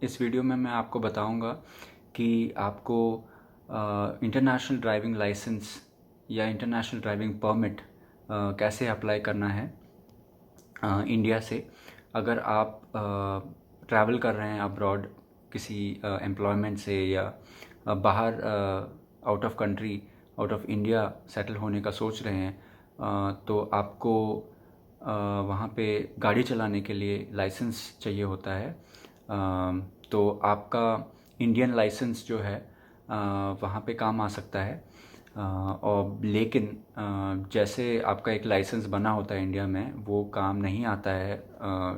इस वीडियो में मैं आपको बताऊंगा कि आपको इंटरनेशनल ड्राइविंग लाइसेंस या इंटरनेशनल ड्राइविंग परमिट कैसे अप्लाई करना है इंडिया से। अगर आप ट्रैवल कर रहे हैं अब्रॉड किसी एम्प्लॉयमेंट से या बाहर out of country out of India settle होने का सोच रहे हैं, तो आपको वहाँ पे गाड़ी चलाने के लिए लाइसेंस चाहिए होता है। तो आपका इंडियन लाइसेंस जो है वहाँ पे काम आ सकता है। और लेकिन जैसे आपका एक लाइसेंस बना होता है इंडिया में, वो काम नहीं आता है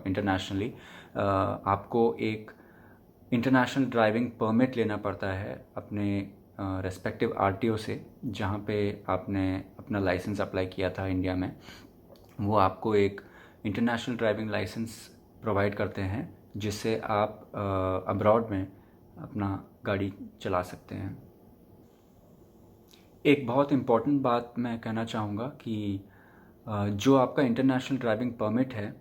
इंटरनेशनली। आपको एक इंटरनेशनल ड्राइविंग परमिट लेना पड़ता है अपने रेस्पेक्टिव आरटीओ से, जहाँ पे आपने अपना लाइसेंस अप्लाई किया था इंडिया में। वो आपको एक इंटरनेशनल ड्राइविंग लाइसेंस प्रोवाइड करते हैं, जिससे आप अब्रॉड में अपना गाड़ी चला सकते हैं। एक बहुत इम्पॉर्टेंट बात मैं कहना चाहूँगा कि जो आपका इंटरनेशनल ड्राइविंग परमिट है,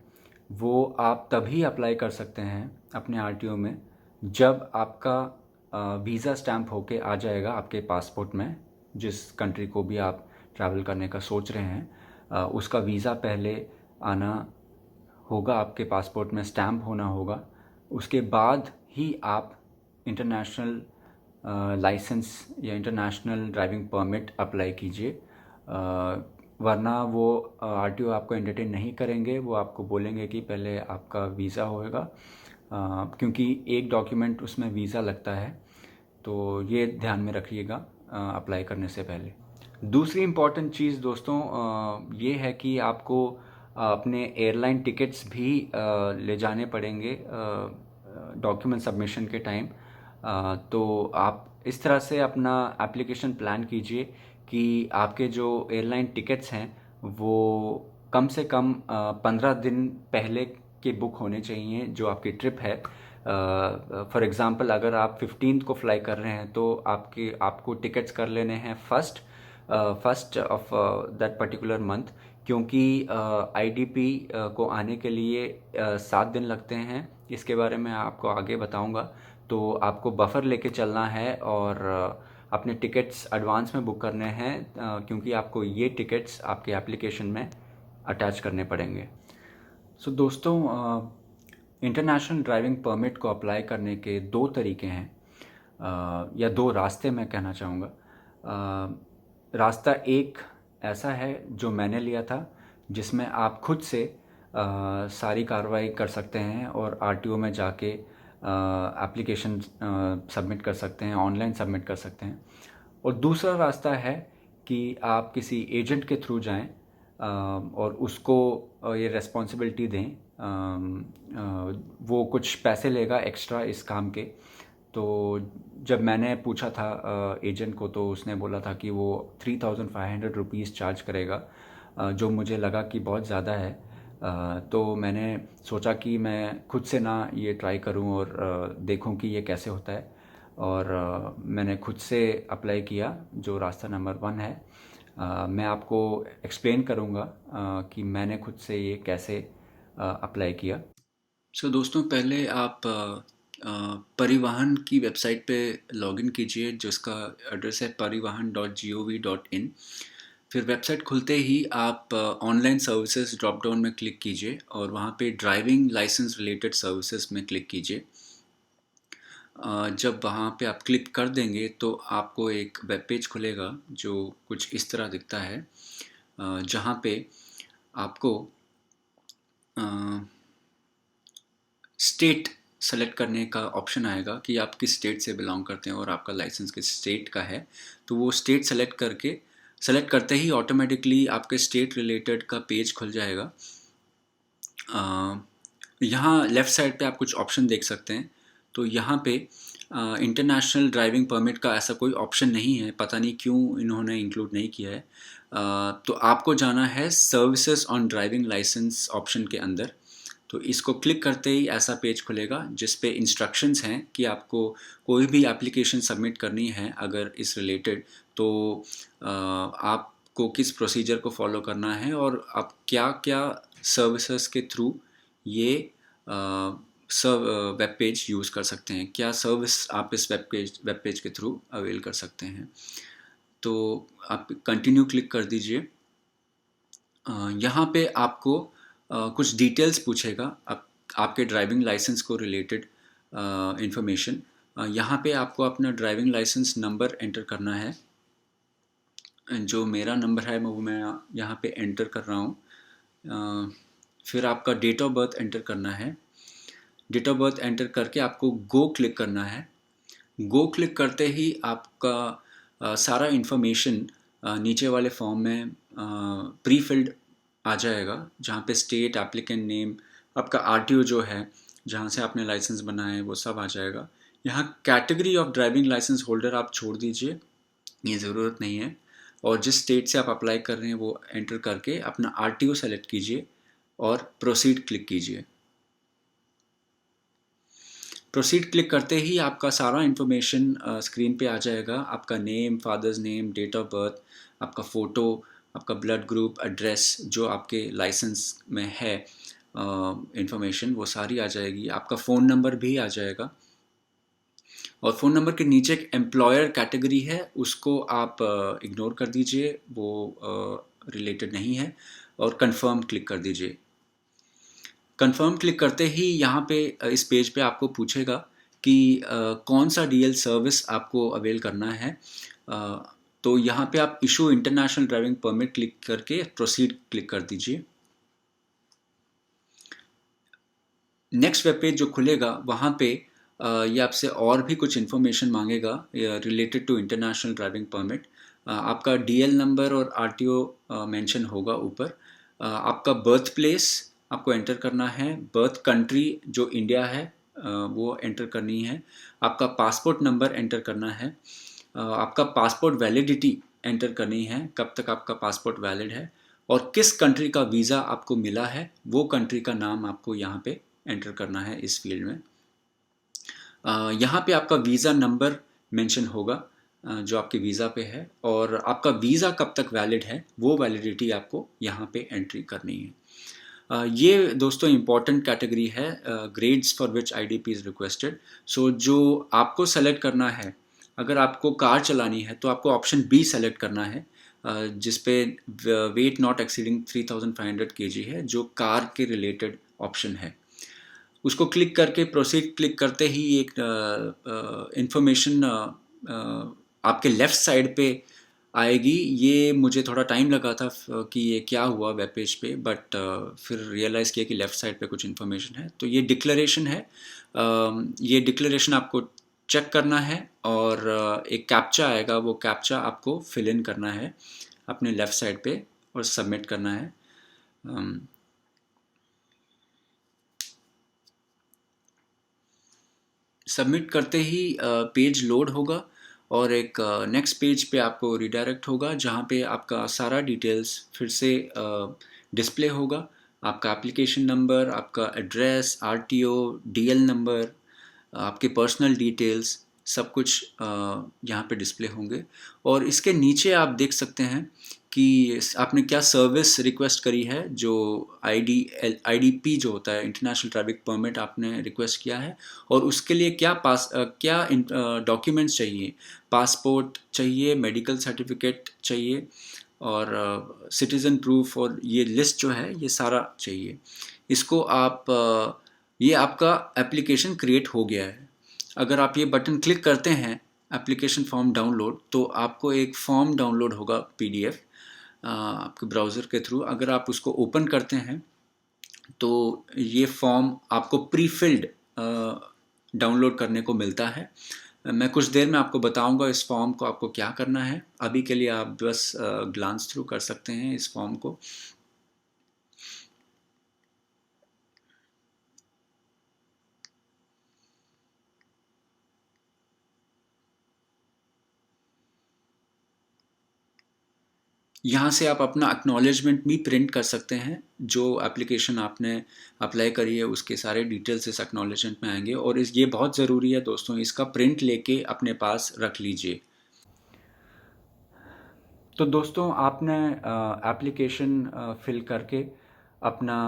वो आप तभी अप्लाई कर सकते हैं अपने आरटीओ में जब आपका वीज़ा स्टैम्प होके आ जाएगा आपके पासपोर्ट में। जिस कंट्री को भी आप ट्रैवल करने का सोच रहे हैं, उसका वीज़ा पहले आना होगा, आपके पासपोर्ट में स्टैम्प होना होगा। उसके बाद ही आप इंटरनेशनल लाइसेंस या इंटरनेशनल ड्राइविंग परमिट अप्लाई कीजिए। वरना वो आरटीओ आपको एंटरटेन नहीं करेंगे। वो आपको बोलेंगे कि पहले आपका वीज़ा होएगा, क्योंकि एक डॉक्यूमेंट उसमें वीज़ा लगता है। तो ये ध्यान में रखिएगा अप्लाई करने से पहले। दूसरी इम्पॉर्टेंट चीज़ दोस्तों ये है कि आपको अपने एयरलाइन टिकट्स भी ले जाने पड़ेंगे डॉक्यूमेंट सबमिशन के टाइम। तो आप इस तरह से अपना एप्लीकेशन प्लान कीजिए कि आपके जो एयरलाइन टिकट्स हैं वो कम से कम 15 दिन पहले के बुक होने चाहिए जो आपकी ट्रिप है। फॉर एग्ज़ाम्पल, अगर आप 15 को फ्लाई कर रहे हैं तो आपको टिकट्स कर लेने हैं first of that particular month, क्योंकि आईडीपी को आने के लिए 7 दिन लगते हैं। इसके बारे में आपको आगे बताऊंगा। तो आपको बफर लेके चलना है और अपने टिकट्स एडवांस में बुक करने हैं, क्योंकि आपको ये टिकट्स आपके एप्लीकेशन में अटैच करने पड़ेंगे। सो दोस्तों, इंटरनेशनल ड्राइविंग परमिट को अप्लाई करने के दो तरीके हैं, या दो रास्ते मैं कहना चाहूँगा। रास्ता एक ऐसा है जो मैंने लिया था, जिसमें आप खुद से सारी कार्रवाई कर सकते हैं और आरटीओ में जाके एप्लीकेशन सबमिट कर सकते हैं, ऑनलाइन सबमिट कर सकते हैं। और दूसरा रास्ता है कि आप किसी एजेंट के थ्रू जाएं और उसको ये रेस्पॉन्सिबिलिटी दें। वो कुछ पैसे लेगा एक्स्ट्रा इस काम के। तो जब मैंने पूछा था एजेंट को, तो उसने बोला था कि वो 3500 रुपीज़ चार्ज करेगा, जो मुझे लगा कि बहुत ज़्यादा है। तो मैंने सोचा कि मैं खुद से ना ये ट्राई करूं और देखूं कि ये कैसे होता है। और मैंने खुद से अप्लाई किया, जो रास्ता नंबर 1 है। मैं आपको एक्सप्लेन करूंगा कि मैंने खुद से ये कैसे अप्लाई किया। सो दोस्तों, पहले आप परिवहन की वेबसाइट पे लॉगिन कीजिए, जिसका एड्रेस है parivahan.gov.in। फिर वेबसाइट खुलते ही आप ऑनलाइन सर्विसेज ड्रॉप डाउन में क्लिक कीजिए और वहाँ पे ड्राइविंग लाइसेंस रिलेटेड सर्विसेज में क्लिक कीजिए। जब वहाँ पे आप क्लिक कर देंगे तो आपको एक वेब पेज खुलेगा जो कुछ इस तरह दिखता है, जहाँ पे आपको स्टेट सेलेक्ट करने का ऑप्शन आएगा कि आप किस स्टेट से बिलोंग करते हैं और आपका लाइसेंस किस स्टेट का है। तो वो स्टेट सेलेक्ट करते ही ऑटोमेटिकली आपके स्टेट रिलेटेड का पेज खुल जाएगा। यहाँ लेफ़्ट साइड पे आप कुछ ऑप्शन देख सकते हैं। तो यहाँ पे इंटरनेशनल ड्राइविंग परमिट का ऐसा कोई ऑप्शन नहीं है, पता नहीं क्यों इन्होंने इंक्लूड नहीं किया है। तो आपको जाना है services on driving licence option के अंदर। तो इसको क्लिक करते ही ऐसा पेज खुलेगा जिस पे इंस्ट्रक्शंस हैं कि आपको कोई भी एप्लीकेशन सबमिट करनी है अगर इस रिलेटेड, तो आपको किस प्रोसीजर को फॉलो करना है और आप क्या क्या सर्विसेज के थ्रू ये सब वेब पेज यूज़ कर सकते हैं, क्या सर्विस आप इस वेब पेज के थ्रू अवेल कर सकते हैं। तो आप कंटिन्यू क्लिक कर दीजिए। यहाँ पे आपको कुछ डिटेल्स पूछेगा, आपके ड्राइविंग लाइसेंस को रिलेटेड इंफॉर्मेशन। यहाँ पे आपको अपना ड्राइविंग लाइसेंस नंबर एंटर करना है। जो मेरा नंबर है वो मैं यहाँ पे एंटर कर रहा हूँ। फिर आपका डेट ऑफ बर्थ एंटर करना है। डेट ऑफ बर्थ एंटर करके आपको गो क्लिक करना है। गो क्लिक करते ही आपका सारा इन्फॉर्मेशन नीचे वाले फॉर्म में प्री फिल्ड आ जाएगा, जहाँ पे स्टेट, एप्लीकेंट नेम, आपका आरटीओ जो है जहाँ से आपने लाइसेंस बनाया है वो सब आ जाएगा। यहाँ category of driving licence holder आप छोड़ दीजिए, ये ज़रूरत नहीं है। और जिस स्टेट से आप अप्लाई कर रहे हैं वो एंटर करके अपना आरटीओ सेलेक्ट कीजिए और प्रोसीड क्लिक कीजिए। प्रोसीड क्लिक करते ही आपका सारा इन्फॉर्मेशन स्क्रीन पे आ जाएगा। आपका name, father's name, date of birth, आपका फ़ोटो, आपका ब्लड ग्रुप, एड्रेस जो आपके लाइसेंस में है इन्फॉर्मेशन वो सारी आ जाएगी। आपका फ़ोन नंबर भी आ जाएगा और फ़ोन नंबर के नीचे एक एम्प्लॉयर कैटेगरी है, उसको आप इग्नोर कर दीजिए, वो रिलेटेड नहीं है, और कंफर्म क्लिक कर दीजिए। कंफर्म क्लिक करते ही यहाँ पे इस पेज पे आपको पूछेगा कि कौन सा डीएल सर्विस आपको अवेल करना है। तो यहाँ पे आप issue international driving permit click करके प्रोसीड क्लिक कर दीजिए। नेक्स्ट वेब पेज जो खुलेगा वहाँ पे ये आपसे और भी कुछ इन्फॉर्मेशन मांगेगा related to international driving permit. आपका डीएल नंबर और आरटीओ मेंशन होगा ऊपर। आपका बर्थ प्लेस आपको एंटर करना है, बर्थ कंट्री जो इंडिया है वो एंटर करनी है, आपका पासपोर्ट नंबर एंटर करना है, आपका पासपोर्ट वैलिडिटी एंटर करनी है, कब तक आपका पासपोर्ट वैलिड है, और किस कंट्री का वीज़ा आपको मिला है वो कंट्री का नाम आपको यहाँ पे एंटर करना है इस फील्ड में। यहाँ पे आपका वीज़ा नंबर मेंशन होगा जो आपके वीज़ा पे है, और आपका वीज़ा कब तक वैलिड है वो वैलिडिटी आपको यहाँ पे एंट्री करनी है। ये दोस्तों इम्पॉर्टेंट कैटेगरी है, grades for which IDP is requested. So जो आपको सेलेक्ट करना है, अगर आपको कार चलानी है तो आपको ऑप्शन बी सेलेक्ट करना है, जिसपे वेट नॉट एक्सीडिंग 3500 kg है, जो कार के रिलेटेड ऑप्शन है। उसको क्लिक करके प्रोसीड क्लिक करते ही एक इंफॉर्मेशन आपके लेफ़्ट साइड पे आएगी। ये मुझे थोड़ा टाइम लगा था कि ये क्या हुआ वेब पेज पे, बट फिर रियलाइज़ किया कि लेफ़्ट साइड पे कुछ इन्फॉर्मेशन है। तो ये डिक्लेरेशन है, ये डिक्लेरेशन आपको चेक करना है, और एक कैप्चा आएगा, वो कैप्चा आपको फिल इन करना है अपने लेफ़्ट साइड पे और सबमिट करना है। सबमिट करते ही पेज लोड होगा और एक नेक्स्ट पेज पे आपको रिडायरेक्ट होगा, जहाँ पे आपका सारा डिटेल्स फिर से डिस्प्ले होगा। आपका एप्लीकेशन नंबर, आपका एड्रेस, आरटीओ, डीएल नंबर, आपके पर्सनल डिटेल्स, सब कुछ यहाँ पे डिस्प्ले होंगे। और इसके नीचे आप देख सकते हैं कि आपने क्या सर्विस रिक्वेस्ट करी है, जो आईडीपी जो होता है, इंटरनेशनल ट्रैफिक परमिट आपने रिक्वेस्ट किया है, और उसके लिए क्या डॉक्यूमेंट्स चाहिए। पासपोर्ट चाहिए, मेडिकल सर्टिफिकेट चाहिए, और सिटीज़न प्रूफ, और ये लिस्ट जो है ये सारा चाहिए। इसको आप ये आपका एप्लीकेशन क्रिएट हो गया है। अगर आप ये बटन क्लिक करते हैं एप्लीकेशन फॉर्म डाउनलोड, तो आपको एक फॉर्म डाउनलोड होगा पीडीएफ आपके ब्राउज़र के थ्रू। अगर आप उसको ओपन करते हैं तो ये फॉर्म आपको प्री फिल्ड डाउनलोड करने को मिलता है। मैं कुछ देर में आपको बताऊंगा इस फॉर्म को आपको क्या करना है। अभी के लिए आप बस ग्लांस थ्रू कर सकते हैं इस फॉर्म को। यहाँ से आप अपना एक्नॉलेजमेंट भी प्रिंट कर सकते हैं। जो एप्लीकेशन आपने अप्लाई करी है उसके सारे डिटेल्स इस एक्नॉलेजमेंट में आएंगे, और ये बहुत ज़रूरी है दोस्तों, इसका प्रिंट लेके अपने पास रख लीजिए। तो दोस्तों आपने एप्लीकेशन फिल करके अपना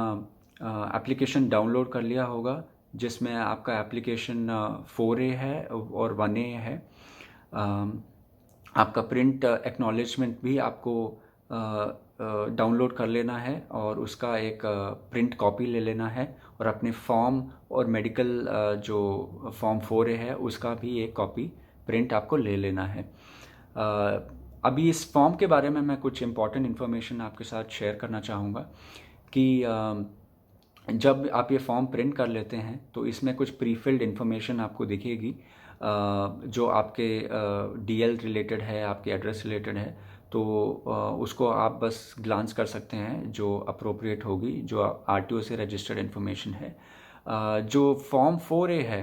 एप्लीकेशन डाउनलोड कर लिया होगा। जिसमें आपका एप्लीकेशन 4A है और 1A है। आपका प्रिंट एक्नॉलेजमेंट भी आपको डाउनलोड कर लेना है और उसका एक प्रिंट कॉपी ले लेना है, और अपने फॉर्म और मेडिकल जो फॉर्म 4A है उसका भी एक कॉपी प्रिंट आपको ले लेना है। अभी इस फॉर्म के बारे में मैं कुछ इम्पॉर्टेंट इन्फॉर्मेशन आपके साथ शेयर करना चाहूँगा कि जब आप ये फॉर्म प्रिंट कर लेते हैं तो इसमें कुछ प्री फिल्ड इन्फॉर्मेशन आपको दिखेगी, जो आपके डीएल रिलेटेड है, आपके एड्रेस रिलेटेड है। तो उसको आप बस ग्लांस कर सकते हैं, जो अप्रोप्रिएट होगी, जो आरटीओ से रजिस्टर्ड इन्फॉर्मेशन है। जो फॉर्म 4A है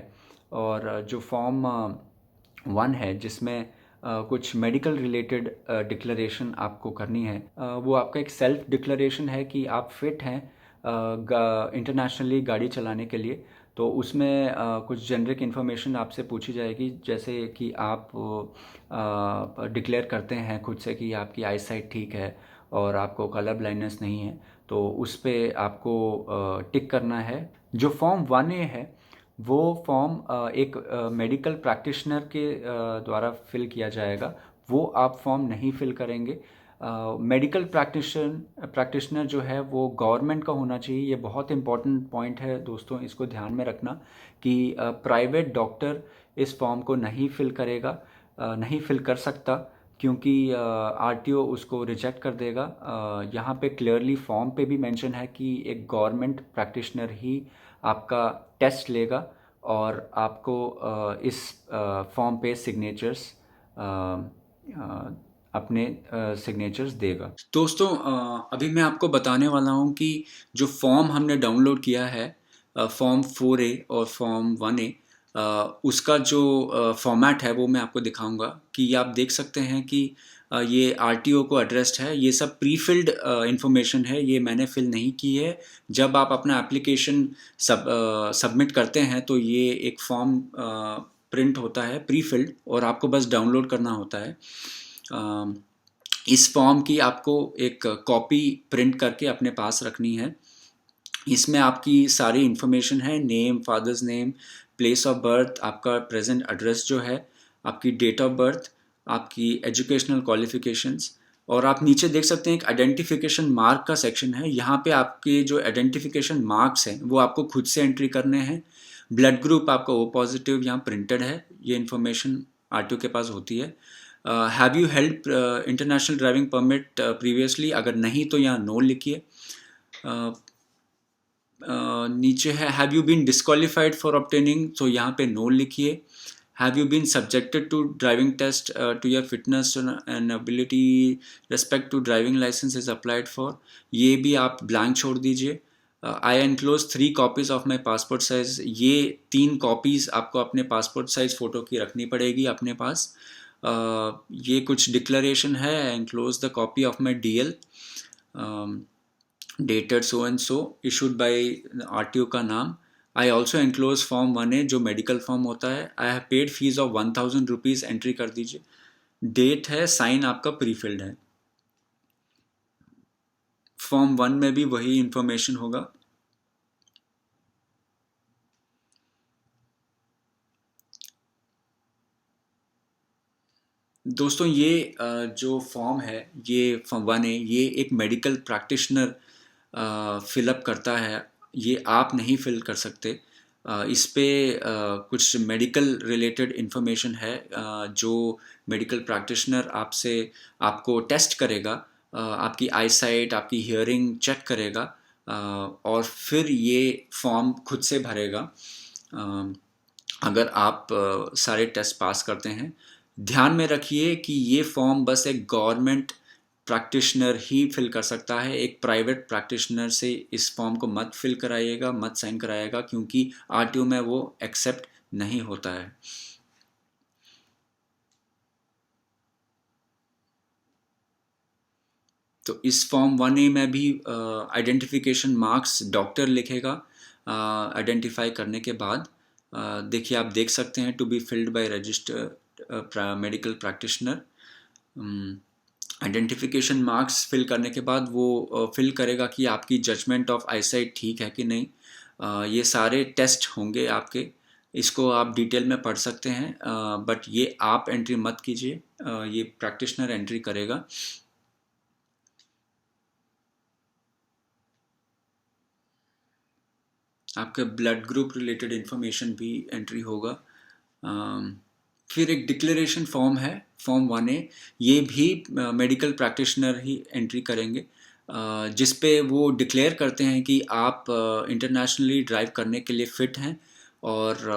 और जो फॉर्म 1 है, जिसमें कुछ मेडिकल रिलेटेड डिक्लेरेशन आपको करनी है, वो आपका एक सेल्फ डिक्लेरेशन है कि आप फिट हैं इंटरनेशनली गाड़ी चलाने के लिए। तो उसमें कुछ जेनरिक इन्फॉर्मेशन आपसे पूछी जाएगी, जैसे कि आप डिक्लेयर करते हैं खुद से कि आपकी आई साइट ठीक है और आपको कलर ब्लाइंडनेस नहीं है, तो उस पर आपको टिक करना है। जो फॉर्म 1A है वो फॉर्म एक मेडिकल प्रैक्टिशनर के द्वारा फिल किया जाएगा, वो आप फॉर्म नहीं फिल करेंगे। मेडिकल प्रैक्टिशनर जो है वो गवर्नमेंट का होना चाहिए। ये बहुत इंपॉर्टेंट पॉइंट है दोस्तों, इसको ध्यान में रखना कि प्राइवेट डॉक्टर इस फॉर्म को नहीं फिल करेगा, नहीं फिल कर सकता, क्योंकि आरटीओ उसको रिजेक्ट कर देगा। यहाँ पे क्लियरली फॉर्म पे भी मेंशन है कि एक गवर्नमेंट प्रैक्टिशनर ही आपका टेस्ट लेगा और आपको इस फॉर्म पे सिग्नेचर्स अपने सिग्नेचर्स देगा। दोस्तों, अभी मैं आपको बताने वाला हूँ कि जो फॉर्म हमने डाउनलोड किया है, फॉर्म 4A और फॉर्म 1A, उसका जो फॉर्मेट है वो मैं आपको दिखाऊंगा कि आप देख सकते हैं कि ये आरटीओ को एड्रेस्ड है। ये सब प्री फिल्ड इंफॉर्मेशन है, ये मैंने फिल नहीं की है। जब आप अपना एप्लीकेशन सबमिट करते हैं तो ये एक फॉर्म प्रिंट होता है प्री फिल्ड, और आपको बस डाउनलोड करना होता है। इस फॉर्म की आपको एक कॉपी प्रिंट करके अपने पास रखनी है। इसमें आपकी सारी इन्फॉर्मेशन है, name, father's name, place of birth, आपका प्रेजेंट एड्रेस जो है, आपकी डेट ऑफ बर्थ, आपकी एजुकेशनल क्वालिफिकेशंस, और आप नीचे देख सकते हैं एक आइडेंटिफिकेशन मार्क का सेक्शन है। यहाँ पे आपके जो आइडेंटिफिकेशन मार्क्स हैं वो आपको खुद से एंट्री करने हैं। ब्लड ग्रुप आपका ओ पॉजिटिव यहाँ प्रिंटेड है, ये इन्फॉर्मेशन आरटीओ के पास होती है। Have you held international driving permit previously, अगर नहीं तो यहाँ नो लिखिए। नीचे है have you been disqualified for obtaining, तो यहाँ पे नो लिखिए। Have you been subjected to driving test to your fitness and ability respect to driving licence is applied for, ये भी आप ब्लैंक छोड़ दीजिए। I enclose 3 copies of my passport size, ये 3 कॉपीज़ आपको अपने पासपोर्ट साइज फ़ोटो की रखनी पड़ेगी अपने पास। ये कुछ डिक्लेरेशन है, I enclose the copy of my DL dated so and so, issued by RTO का नाम। I also enclose form 1A जो मेडिकल फॉर्म होता है। I have paid fees of 1000 rupees, entry कर दीजिए। डेट है, साइन आपका प्री फिल्ड है। फॉर्म 1 में भी वही इंफॉर्मेशन होगा। दोस्तों, ये जो फॉर्म है, ये फॉर्म 1A, ये एक मेडिकल प्रैक्टिशनर फिलअप करता है, ये आप नहीं फिल कर सकते। इस पे कुछ मेडिकल रिलेटेड इन्फॉर्मेशन है, जो मेडिकल प्रैक्टिशनर आपको टेस्ट करेगा, आपकी आई साइट, आपकी हियरिंग चेक करेगा, और फिर ये फॉर्म खुद से भरेगा अगर आप सारे टेस्ट पास करते हैं। ध्यान में रखिए कि ये फॉर्म बस एक गवर्नमेंट प्रैक्टिशनर ही फिल कर सकता है। एक प्राइवेट प्रैक्टिशनर से इस फॉर्म को मत फिल कराइएगा, मत साइन कराइएगा, क्योंकि आरटीओ में वो एक्सेप्ट नहीं होता है। तो इस फॉर्म 1A में भी आइडेंटिफिकेशन मार्क्स डॉक्टर लिखेगा आइडेंटिफाई करने के बाद। देखिए, आप देख सकते हैं to be filled by registered medical practitioner. Identification marks fill करने के बाद वो फिल करेगा कि आपकी जजमेंट ऑफ आईसाइट ठीक है कि नहीं। ये सारे टेस्ट होंगे आपके, इसको आप डिटेल में पढ़ सकते हैं, बट ये आप एंट्री मत कीजिए, ये प्रैक्टिशनर एंट्री करेगा। आपका ब्लड ग्रुप रिलेटेड इन्फॉर्मेशन भी एंट्री होगा। फिर एक डिक्लेरेशन फॉर्म है, फॉर्म 1A, ये भी मेडिकल प्रैक्टिशनर ही एंट्री करेंगे, जिस पे वो डिक्लेयर करते हैं कि आप इंटरनेशनली ड्राइव करने के लिए फ़िट हैं, और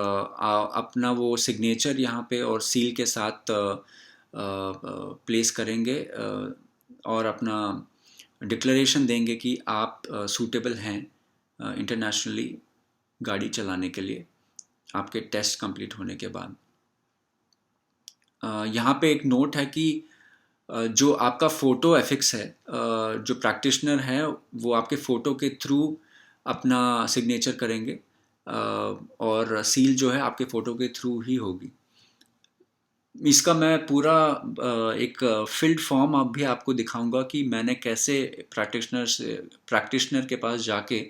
अपना वो सिग्नेचर यहाँ पे और सील के साथ प्लेस करेंगे, और अपना डिक्लेरेशन देंगे कि आप सूटेबल हैं इंटरनेशनली गाड़ी चलाने के लिए आपके टेस्ट कंप्लीट होने के बाद। यहाँ पे एक नोट है कि जो आपका फ़ोटो एफिक्स है, जो प्रैक्टिशनर है वो आपके फ़ोटो के थ्रू अपना सिग्नेचर करेंगे, और सील जो है आपके फ़ोटो के थ्रू ही होगी। इसका मैं पूरा एक फिल्ड फॉर्म अब भी आपको दिखाऊंगा कि मैंने कैसे प्रैक्टिशनर के पास जाके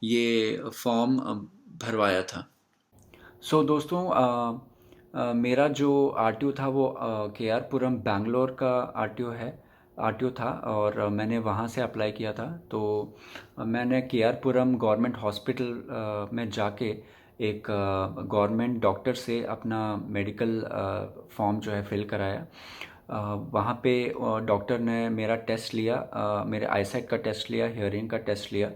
ये फॉर्म भरवाया था। दोस्तों, मेरा जो आरटीओ था वो के आर पुरम बेंगलोर का आरटीओ था, और मैंने वहाँ से अप्लाई किया था। तो मैंने के आर पुरम गवर्नमेंट हॉस्पिटल में जाके एक गवर्नमेंट डॉक्टर से अपना मेडिकल फॉर्म जो है फिल कराया। वहाँ पे डॉक्टर ने मेरा टेस्ट लिया, मेरे आईसाइट का टेस्ट लिया, हियरिंग का टेस्ट लिया,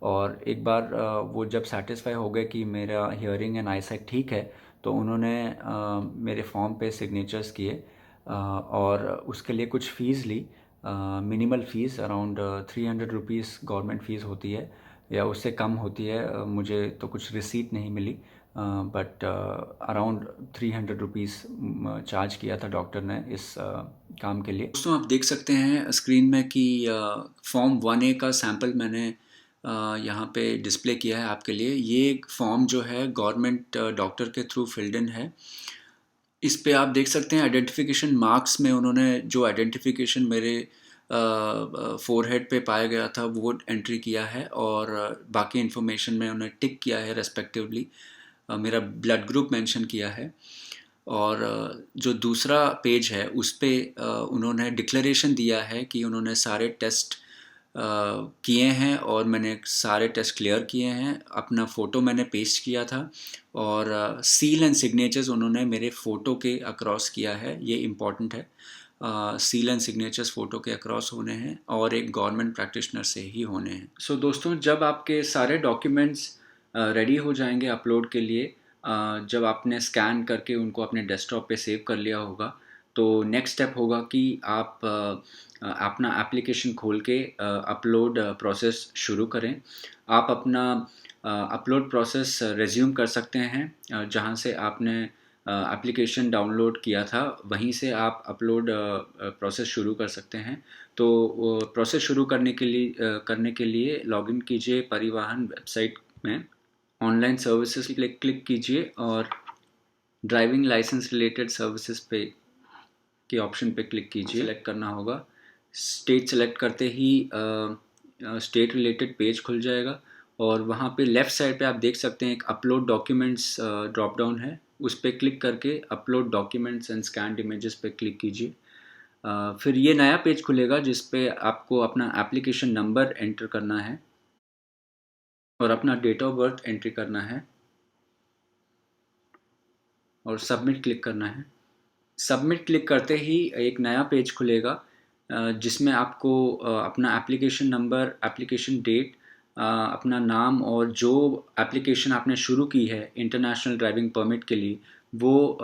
और एक बार वो जब सेटिस्फाई हो गए कि मेरा हियरिंग एंड आईसाइट ठीक है, तो उन्होंने मेरे फॉर्म पे सिग्नेचर्स किए, और उसके लिए कुछ फ़ीस ली, minimal fees around 300 rupees government fees होती है, या उससे कम होती है, मुझे तो कुछ रिसीट नहीं मिली, बट अराउंड 300 रुपीज़ चार्ज किया था डॉक्टर ने इस काम के लिए। दोस्तों, आप देख सकते हैं स्क्रीन में कि फॉर्म 1A का सैम्पल मैंने यहाँ पे डिस्प्ले किया है आपके लिए। ये फॉर्म जो है गवर्नमेंट डॉक्टर के थ्रू फिल्ड इन है। इस पे आप देख सकते हैं आइडेंटिफिकेशन मार्क्स में उन्होंने जो आइडेंटिफिकेशन मेरे फोरहेड पे पाया गया था वो एंट्री किया है, और बाकी इन्फॉर्मेशन में उन्हें टिक किया है रेस्पेक्टिवली, मेरा ब्लड ग्रुप मेंशन किया है। और जो दूसरा पेज है उस पे उन्होंने डिक्लेरेशन दिया है कि उन्होंने सारे टेस्ट किए हैं, और मैंने सारे टेस्ट क्लियर किए हैं, अपना फ़ोटो मैंने पेस्ट किया था, और सील एंड सिग्नेचर्स उन्होंने मेरे फ़ोटो के अक्रॉस किया है, ये इम्पॉर्टेंट है। सील एंड सिग्नेचर्स फ़ोटो के अक्रॉस होने हैं, और एक गवर्नमेंट प्रैक्टिशनर से ही होने हैं। दोस्तों, जब आपके सारे डॉक्यूमेंट्स रेडी हो जाएंगे अपलोड के लिए, जब आपने स्कैन करके उनको अपने डेस्कटॉप पे सेव कर लिया होगा, तो नेक्स्ट स्टेप होगा कि आप अपना एप्लीकेशन खोल के अपलोड प्रोसेस शुरू करें। आप अपना अपलोड प्रोसेस रिज्यूम कर सकते हैं, जहां से आपने एप्लीकेशन डाउनलोड किया था वहीं से आप अपलोड प्रोसेस शुरू कर सकते हैं। तो प्रोसेस शुरू करने के लिए लॉगिन कीजिए परिवहन वेबसाइट में, ऑनलाइन सर्विसेज क्लिक कीजिए, और ड्राइविंग लाइसेंस रिलेटेड सर्विसेज पे के ऑप्शन पे क्लिक कीजिए। सेलेक्ट करना होगा, स्टेट सेलेक्ट करते ही स्टेट रिलेटेड पेज खुल जाएगा, और वहाँ पे लेफ़्ट साइड पे आप देख सकते हैं एक अपलोड डॉक्यूमेंट्स ड्रॉप डाउन है, उस पर क्लिक करके upload documents and scanned images पे क्लिक कीजिए। फिर ये नया पेज खुलेगा जिस पे आपको अपना एप्लीकेशन नंबर एंटर करना है और अपना डेट ऑफ बर्थ एंट्री करना है, और सबमिट क्लिक करना है। सबमिट क्लिक करते ही एक नया पेज खुलेगा, जिसमें आपको अपना एप्लीकेशन नंबर, एप्लीकेशन डेट, अपना नाम, और जो एप्लीकेशन आपने शुरू की है इंटरनेशनल ड्राइविंग परमिट के लिए वो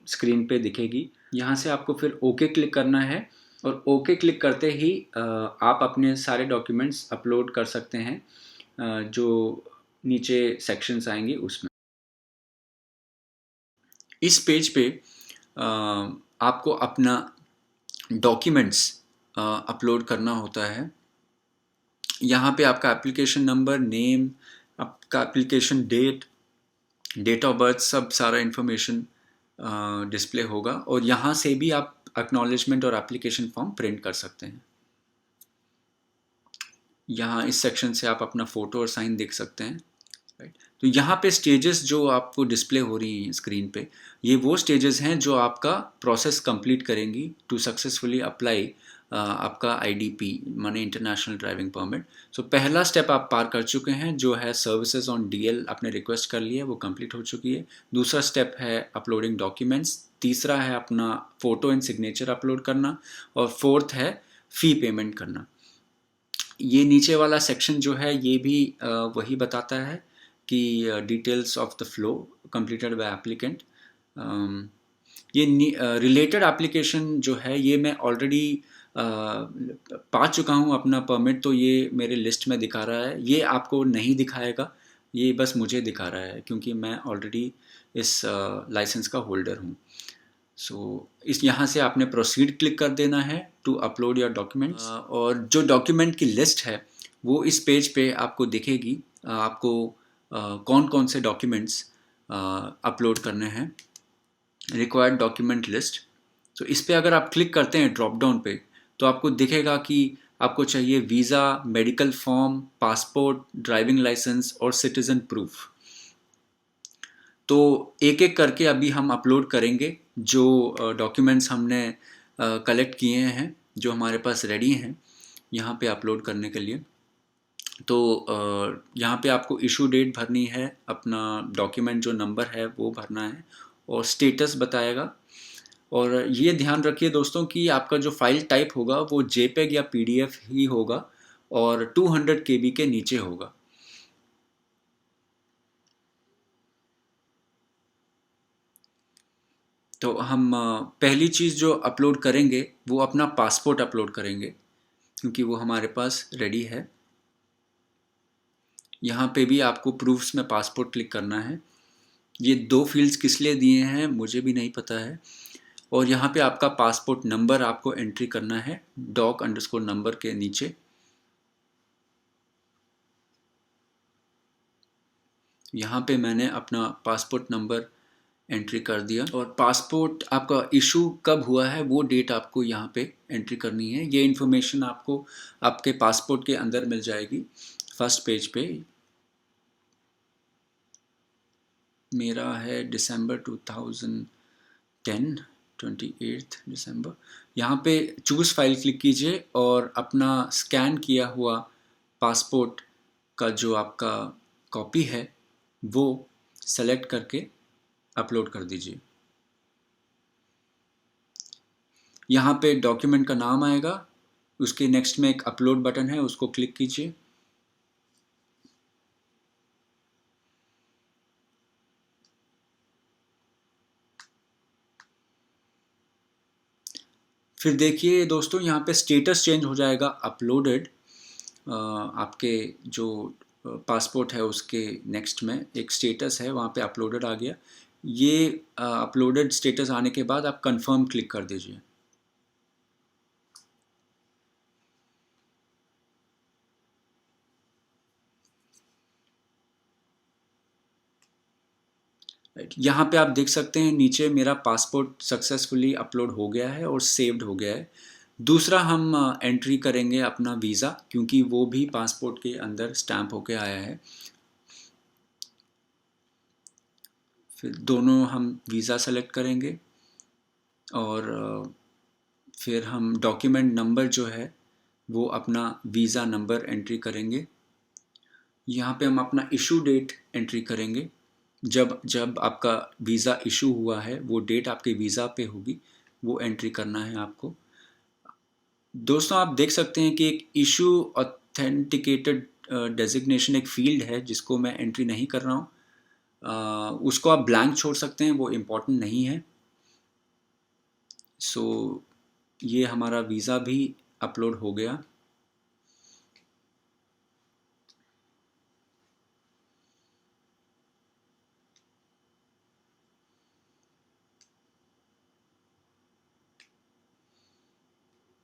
स्क्रीन पे दिखेगी। यहाँ से आपको फिर ओके क्लिक करना है, और ओके क्लिक करते ही आप अपने सारे डॉक्यूमेंट्स अपलोड कर सकते हैं, जो नीचे सेक्शंस आएंगे उसमें। इस पेज पे आपको अपना डॉक्यूमेंट्स अपलोड करना होता है। यहाँ पे आपका एप्लीकेशन नंबर, नेम, आपका application date, date of birth, सब सारा इन्फॉर्मेशन डिस्प्ले होगा, और यहाँ से भी आप एक्नॉलेजमेंट और एप्लीकेशन फॉर्म प्रिंट कर सकते हैं। यहाँ इस सेक्शन से आप अपना फ़ोटो और साइन देख सकते हैं। राइट। तो यहाँ पे स्टेजेस जो आपको डिस्प्ले हो रही हैं स्क्रीन पे, ये वो स्टेजेस हैं जो आपका प्रोसेस कंप्लीट करेंगी टू सक्सेसफुली अप्लाई आपका आईडीपी माने इंटरनेशनल ड्राइविंग परमिट। सो पहला स्टेप आप पार कर चुके हैं जो है सर्विसेज ऑन डीएल, आपने रिक्वेस्ट कर लिया है, वो कंप्लीट हो चुकी है। दूसरा स्टेप है अपलोडिंग डॉक्यूमेंट्स। तीसरा है अपना फ़ोटो एंड सिग्नेचर अपलोड करना। और फोर्थ है फ़ी पेमेंट करना। ये नीचे वाला सेक्शन जो है ये भी वही बताता है कि details of the flow completed by applicant. ये रिलेटेड एप्लीकेशन जो है ये मैं ऑलरेडी पा चुका हूँ अपना परमिट, तो ये मेरे लिस्ट में दिखा रहा है। ये आपको नहीं दिखाएगा, ये बस मुझे दिखा रहा है क्योंकि मैं ऑलरेडी इस लाइसेंस का होल्डर हूँ। सो इस यहाँ से आपने प्रोसीड क्लिक कर देना है टू अपलोड योर डॉक्यूमेंट्स। और जो डॉक्यूमेंट की लिस्ट है वो इस पेज पे आपको दिखेगी। आपको कौन कौन से डॉक्यूमेंट्स अपलोड करने हैं, रिक्वायर्ड डॉक्यूमेंट लिस्ट। तो इस पे अगर आप क्लिक करते हैं ड्रॉप डाउन पे तो आपको दिखेगा कि आपको चाहिए visa, medical form, passport, driving licence और सिटीज़न प्रूफ। तो एक एक करके अभी हम अपलोड करेंगे जो डॉक्यूमेंट्स हमने कलेक्ट किए हैं, जो हमारे पास रेडी हैं यहाँ पे अपलोड करने के लिए। तो यहाँ पे आपको इशू डेट भरनी है, अपना डॉक्यूमेंट जो नंबर है वो भरना है और स्टेटस बताएगा। और ये ध्यान रखिए दोस्तों कि आपका जो फाइल टाइप होगा वो जेपेग या पीडीएफ ही होगा और 200 केबी के नीचे होगा। तो हम पहली चीज़ जो अपलोड करेंगे वो अपना पासपोर्ट अपलोड करेंगे क्योंकि वो हमारे पास रेडी है। यहाँ पे भी आपको प्रूफ्स में पासपोर्ट क्लिक करना है। ये 2 फील्ड्स किस लिए दिए हैं मुझे भी नहीं पता है। और यहाँ पे आपका पासपोर्ट नंबर आपको एंट्री करना है डॉक अंडरस्कोर नंबर के नीचे। यहाँ पे मैंने अपना पासपोर्ट नंबर एंट्री कर दिया और पासपोर्ट आपका इशू कब हुआ है वो डेट आपको यहाँ पे एंट्री करनी है। ये इन्फॉर्मेशन आपको आपके पासपोर्ट के अंदर मिल जाएगी फर्स्ट पेज पे। मेरा है दिसंबर 2010, 28 दिसंबर। यहाँ पे चूज़ फाइल क्लिक कीजिए और अपना स्कैन किया हुआ पासपोर्ट का जो आपका कॉपी है वो सेलेक्ट करके अपलोड कर दीजिए। यहाँ पे डॉक्यूमेंट का नाम आएगा, उसके नेक्स्ट में एक अपलोड बटन है, उसको क्लिक कीजिए। फिर देखिए दोस्तों यहाँ पे स्टेटस चेंज हो जाएगा अपलोडेड। आपके जो पासपोर्ट है उसके नेक्स्ट में एक स्टेटस है, वहाँ पे अपलोडेड आ गया। ये अपलोडेड स्टेटस आने के बाद आप कंफर्म क्लिक कर दीजिए। यहाँ पे आप देख सकते हैं नीचे मेरा पासपोर्ट सक्सेसफुली अपलोड हो गया है और सेव्ड हो गया है। दूसरा हम एंट्री करेंगे अपना वीज़ा क्योंकि वो भी पासपोर्ट के अंदर स्टैम्प होके आया है। फिर दोनों हम वीज़ा सेलेक्ट करेंगे और फिर हम डॉक्यूमेंट नंबर जो है वो अपना वीज़ा नंबर एंट्री करेंगे। यहाँ पे हम अपना इशू डेट एंट्री करेंगे। जब जब आपका वीज़ा इशू हुआ है वो डेट आपके वीज़ा पे होगी, वो एंट्री करना है आपको। दोस्तों आप देख सकते हैं कि एक इशू ऑथेंटिकेटेड डेजिग्नेशन एक फील्ड है जिसको मैं एंट्री नहीं कर रहा हूँ। उसको आप ब्लैंक छोड़ सकते हैं, वो इम्पोर्टेंट नहीं है। सो ये हमारा वीज़ा भी अपलोड हो गया।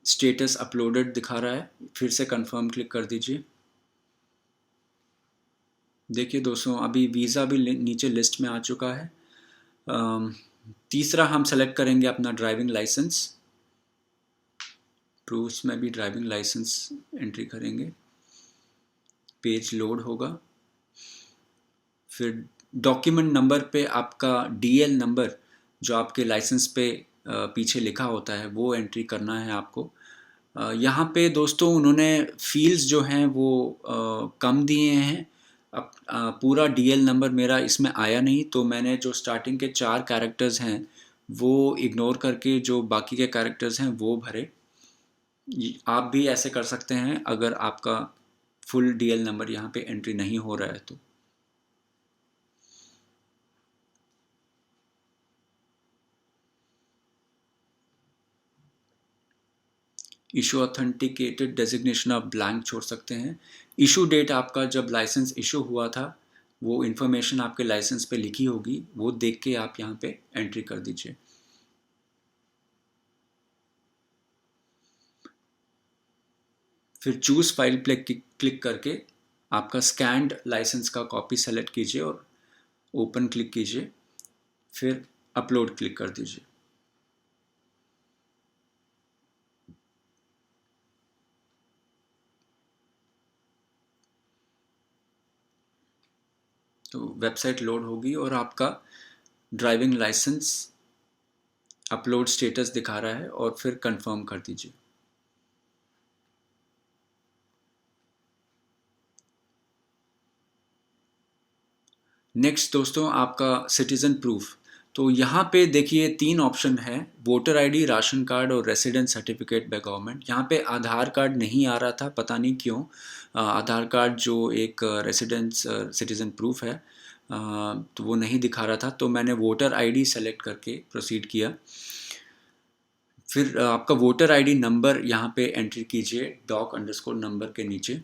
स्टेटस अपलोडेड दिखा रहा है, फिर से कंफर्म क्लिक कर दीजिए। देखिए दोस्तों अभी वीज़ा भी नीचे लिस्ट में आ चुका है। तीसरा हम सेलेक्ट करेंगे अपना ड्राइविंग लाइसेंस। प्रूफ्स में भी ड्राइविंग लाइसेंस एंट्री करेंगे। पेज लोड होगा। फिर डॉक्यूमेंट नंबर पे आपका डीएल नंबर जो आपके लाइसेंस पे पीछे लिखा होता है वो एंट्री करना है आपको। यहाँ पे दोस्तों उन्होंने फील्ड्स जो हैं वो कम दिए हैं। अब पूरा डीएल नंबर मेरा इसमें आया नहीं, तो मैंने जो स्टार्टिंग के 4 कैरेक्टर्स हैं वो इग्नोर करके जो बाकी के कैरेक्टर्स हैं वो भरे। आप भी ऐसे कर सकते हैं अगर आपका फुल डीएल नंबर यहाँ पे एंट्री नहीं हो रहा है तो। इशू ऑथेंटिकेटेड डेजिग्नेशन आप ब्लैंक छोड़ सकते हैं। इशू डेट आपका जब लाइसेंस इशू हुआ था वो इन्फॉर्मेशन आपके लाइसेंस पे लिखी होगी, वो देख के आप यहाँ पे एंट्री कर दीजिए। फिर चूज़ फाइल पे क्लिक करके आपका स्कैन्ड लाइसेंस का कॉपी सेलेक्ट कीजिए और ओपन क्लिक कीजिए, फिर अपलोड क्लिक कर दीजिए। तो वेबसाइट लोड होगी और आपका ड्राइविंग लाइसेंस अपलोड स्टेटस दिखा रहा है और फिर कंफर्म कर दीजिए। नेक्स्ट दोस्तों आपका सिटीज़न प्रूफ। तो यहाँ पे देखिए 3 ऑप्शन है, वोटर आईडी, राशन कार्ड और रेसिडेंस सर्टिफिकेट बाय गवर्नमेंट। यहाँ पे आधार कार्ड नहीं आ रहा था, पता नहीं क्यों। आधार कार्ड जो एक रेसिडेंस सिटीज़न प्रूफ है तो वो नहीं दिखा रहा था, तो मैंने वोटर आईडी सेलेक्ट करके प्रोसीड किया। फिर आपका वोटर आईडी नंबर यहाँ पे एंट्री कीजिए doc_ नंबर के नीचे,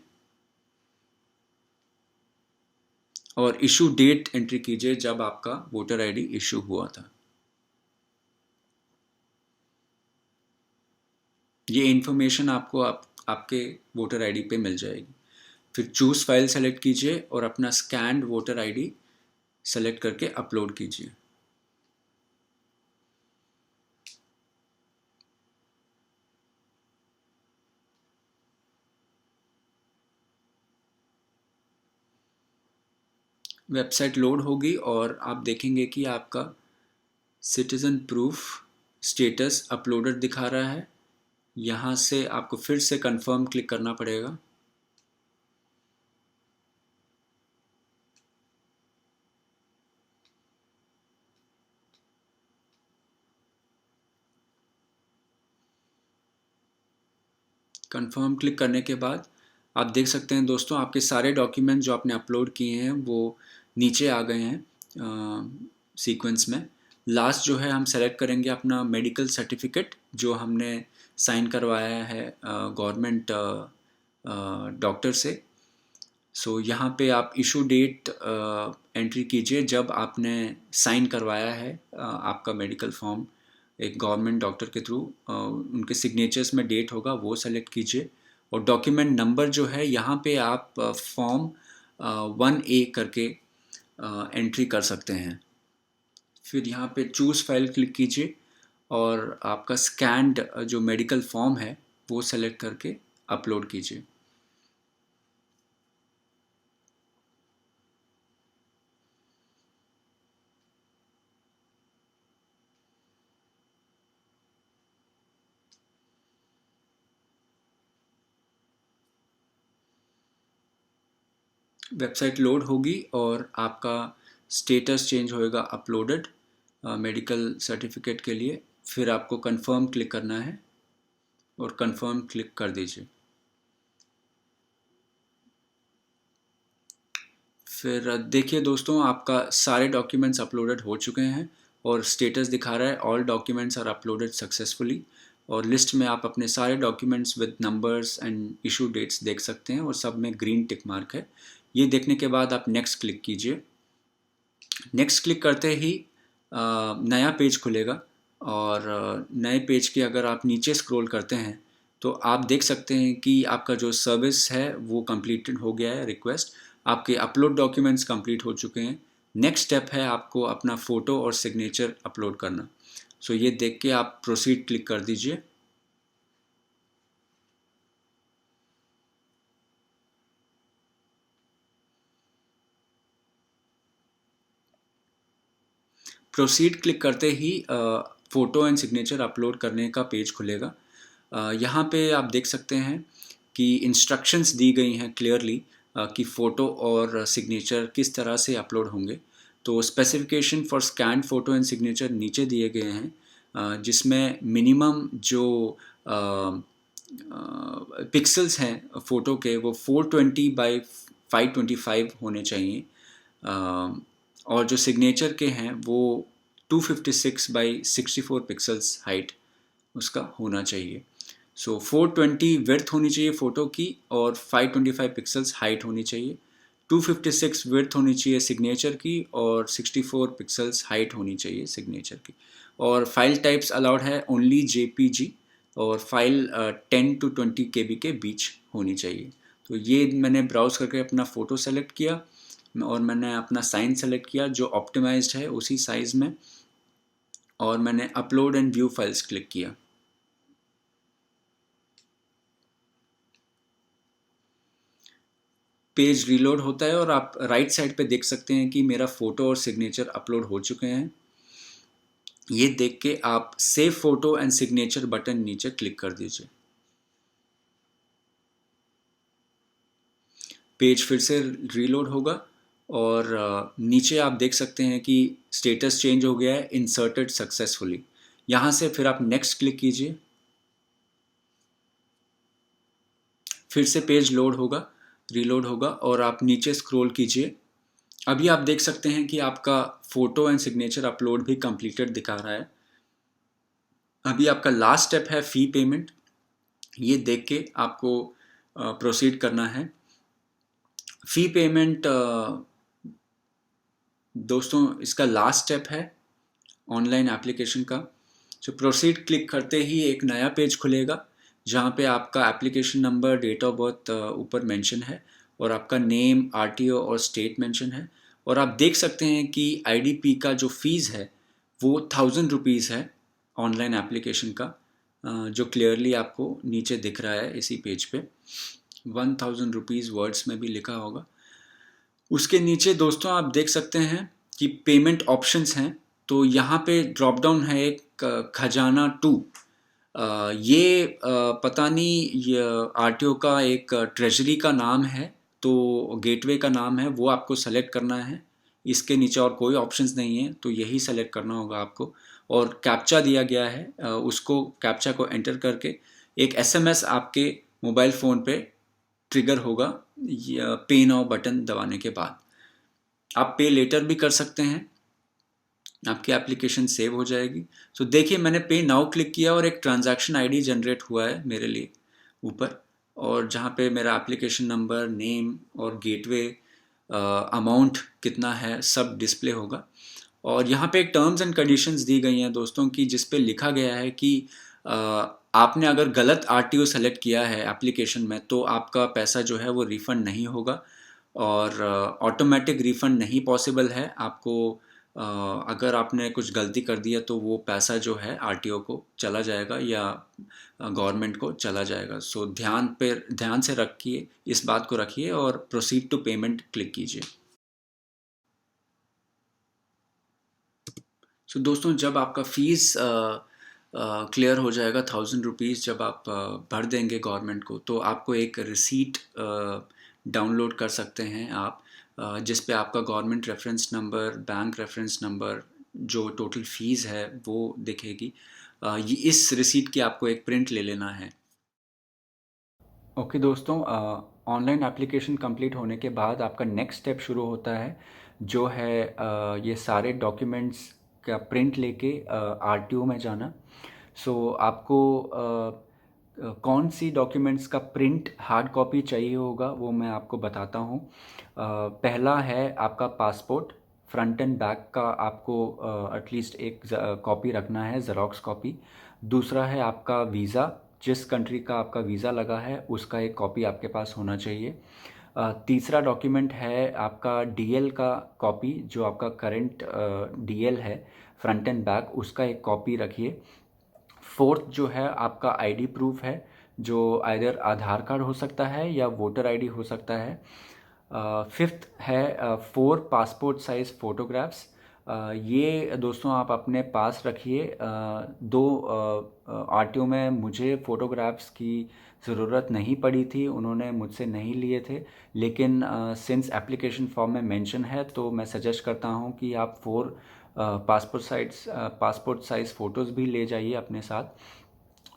और इशू डेट एंट्री कीजिए जब आपका वोटर आईडी इशू हुआ था। ये इन्फॉर्मेशन आपको आपके वोटर आईडी पे मिल जाएगी। फिर चूज़ फाइल सेलेक्ट कीजिए और अपना स्कैन्ड वोटर आईडी सेलेक्ट करके अपलोड कीजिए। वेबसाइट लोड होगी और आप देखेंगे कि आपका सिटीज़न प्रूफ स्टेटस अपलोडेड दिखा रहा है। यहाँ से आपको फिर से कंफर्म क्लिक करना पड़ेगा। कंफर्म क्लिक करने के बाद आप देख सकते हैं दोस्तों आपके सारे डॉक्यूमेंट जो आपने अपलोड किए हैं वो नीचे आ गए हैं सीक्वेंस में। लास्ट जो है हम सेलेक्ट करेंगे अपना मेडिकल सर्टिफिकेट जो हमने साइन करवाया है गवर्नमेंट डॉक्टर से। सो यहाँ पे आप इशू डेट एंट्री कीजिए जब आपने साइन करवाया है आपका मेडिकल फॉर्म एक गवर्नमेंट डॉक्टर के थ्रू, उनके सिग्नेचर्स में डेट होगा वो सेलेक्ट कीजिए। और डॉक्यूमेंट नंबर जो है यहाँ पे आप फॉर्म 1A करके एंट्री कर सकते हैं। फिर यहाँ पे चूज़ फाइल क्लिक कीजिए और आपका स्कैन्ड जो मेडिकल फॉर्म है वो सेलेक्ट करके अपलोड कीजिए। वेबसाइट लोड होगी और आपका स्टेटस चेंज होएगा अपलोडेड मेडिकल सर्टिफिकेट के लिए। फिर आपको कंफर्म क्लिक करना है और कंफर्म क्लिक कर दीजिए। फिर देखिए दोस्तों आपका सारे डॉक्यूमेंट्स अपलोडेड हो चुके हैं और स्टेटस दिखा रहा है all documents are uploaded successfully. और लिस्ट में आप अपने सारे documents with numbers and issue dates देख सकते हैं और सब में ग्रीन टिक मार्क है। ये देखने के बाद आप नेक्स्ट क्लिक कीजिए। नेक्स्ट क्लिक करते ही नया पेज खुलेगा और नए पेज के अगर आप नीचे स्क्रॉल करते हैं तो आप देख सकते हैं कि आपका जो सर्विस है वो कंप्लीटेड हो गया है रिक्वेस्ट। आपके अपलोड डॉक्यूमेंट्स कंप्लीट हो चुके हैं। नेक्स्ट स्टेप है आपको अपना फ़ोटो और सिग्नेचर अपलोड करना। सो ये देख के आप प्रोसीड क्लिक कर दीजिए। प्रोसीड क्लिक करते ही फ़ोटो एंड सिग्नेचर अपलोड करने का पेज खुलेगा। यहाँ पे आप देख सकते हैं कि इंस्ट्रक्शंस दी गई हैं क्लियरली कि फ़ोटो और सिग्नेचर किस तरह से अपलोड होंगे। तो specification for scan photo and signature नीचे दिए गए हैं, जिसमें मिनिमम जो पिक्सल्स हैं फ़ोटो के वो 420 बाई 525 होने चाहिए, और जो सिग्नेचर के हैं वो 256 बाई 64 पिक्सल्स हाइट उसका होना चाहिए। सो 420 विड्थ होनी चाहिए फ़ोटो की और 525 पिक्सल्स हाइट होनी चाहिए। 256 विड्थ होनी चाहिए सिग्नेचर की और 64 पिक्सल्स हाइट होनी चाहिए सिग्नेचर की। और फाइल टाइप्स अलाउड है ओनली जेपीजी, और फाइल 10 to 20 KB के बीच होनी चाहिए। तो ये मैंने ब्राउज़ करके अपना फ़ोटो सेलेक्ट किया और मैंने अपना साइज़ सेलेक्ट किया जो ऑप्टिमाइज्ड है उसी साइज़ में, और मैंने upload and view files click किया। पेज रीलोड होता है और आप राइट साइड पे देख सकते हैं कि मेरा फ़ोटो और सिग्नेचर अपलोड हो चुके हैं। ये देख के आप save photo and signature button नीचे क्लिक कर दीजिए। पेज फिर से रीलोड होगा और नीचे आप देख सकते हैं कि स्टेटस चेंज हो गया है, इंसर्टेड सक्सेसफुली। यहाँ से फिर आप नेक्स्ट क्लिक कीजिए, फिर से पेज लोड होगा, रीलोड होगा और आप नीचे स्क्रॉल कीजिए। अभी आप देख सकते हैं कि आपका फ़ोटो एंड सिग्नेचर अपलोड भी कंप्लीटेड दिखा रहा है। अभी आपका लास्ट स्टेप है फ़ी पेमेंट। ये देख के आपको प्रोसीड करना है। फ़ी पेमेंट दोस्तों इसका लास्ट स्टेप है ऑनलाइन एप्लीकेशन का। तो प्रोसीड क्लिक करते ही एक नया पेज खुलेगा जहाँ पे आपका application number, date of birth ऊपर मेंशन है और आपका नेम, आरटीओ और स्टेट मेंशन है। और आप देख सकते हैं कि आईडीपी का जो फ़ीस है वो 1000 रुपीज़ है ऑनलाइन एप्लीकेशन का, जो क्लियरली आपको नीचे दिख रहा है इसी पेज पे। 1000 रुपीज़ वर्ड्स में भी लिखा होगा। उसके नीचे दोस्तों आप देख सकते हैं कि पेमेंट ऑप्शंस हैं। तो यहाँ पे ड्रॉप डाउन है एक खजाना 2। ये पता नहीं ये आरटीओ का एक ट्रेजरी का नाम है, तो गेटवे का नाम है, वो आपको सेलेक्ट करना है। इसके नीचे और कोई ऑप्शंस नहीं है तो यही सेलेक्ट करना होगा आपको। और कैप्चा दिया गया है, उसको कैप्चा को एंटर करके एक एसएमएस आपके मोबाइल फ़ोन पे ट्रिगर होगा पे नाउ बटन दबाने के बाद। आप पे लेटर भी कर सकते हैं, आपकी एप्लीकेशन सेव हो जाएगी। तो देखिए मैंने पे नाउ क्लिक किया और एक ट्रांजैक्शन आईडी जनरेट हुआ है मेरे लिए ऊपर, और जहाँ पे मेरा एप्लीकेशन नंबर, नेम और गेटवे अमाउंट कितना है सब डिस्प्ले होगा। और यहाँ पे एक टर्म्स एंड कंडीशंस दी गई हैं दोस्तों की, जिस पे लिखा गया है कि आपने अगर गलत आरटीओ सेलेक्ट किया है एप्लीकेशन में तो आपका पैसा जो है वो रिफ़ंड नहीं होगा, और ऑटोमेटिक रिफ़ंड नहीं पॉसिबल है आपको। अगर आपने कुछ गलती कर दिया तो वो पैसा जो है आरटीओ को चला जाएगा या गवर्नमेंट को चला जाएगा। सो ध्यान से रखिए, इस बात को रखिए और प्रोसीड टू पेमेंट क्लिक कीजिए। सो दोस्तों जब आपका फ़ीस क्लियर हो जाएगा 1000 रुपीज़ जब आप भर देंगे गवर्नमेंट को, तो आपको एक रिसीट डाउनलोड कर सकते हैं आप, जिस पे आपका government reference number, bank reference number, जो टोटल फ़ीस है वो दिखेगी। ये इस रिसीट की आपको एक प्रिंट ले लेना है। ओके दोस्तों, ऑनलाइन एप्लीकेशन कंप्लीट होने के बाद आपका नेक्स्ट स्टेप शुरू होता है, जो है ये सारे डॉक्यूमेंट्स का प्रिंट लेके आरटीओ में जाना। सो आपको कौन सी डॉक्यूमेंट्स का प्रिंट हार्ड कॉपी चाहिए होगा वो मैं आपको बताता हूँ। पहला है आपका पासपोर्ट, फ्रंट एंड बैक का आपको एटलीस्ट एक कॉपी रखना है, ज़ेरॉक्स कॉपी। दूसरा है आपका वीज़ा, जिस कंट्री का आपका वीज़ा लगा है उसका एक कॉपी आपके पास होना चाहिए। तीसरा डॉक्यूमेंट है आपका डीएल का कॉपी, जो आपका करंट डीएल है फ्रंट एंड बैक, उसका एक कॉपी रखिए। फोर्थ जो है आपका आईडी प्रूफ है, जो आइदर आधार कार्ड हो सकता है या वोटर आईडी हो सकता है। फिफ्थ है 4 पासपोर्ट साइज़ फ़ोटोग्राफ्स, ये दोस्तों आप अपने पास रखिए। दो आरटीओ में मुझे फ़ोटोग्राफ्स की ज़रूरत नहीं पड़ी थी, उन्होंने मुझसे नहीं लिए थे, लेकिन सिंस एप्लीकेशन फॉर्म में मेंशन है तो मैं सजेस्ट करता हूँ कि आप पासपोर्ट साइज़ फ़ोटोज़ भी ले जाइए अपने साथ।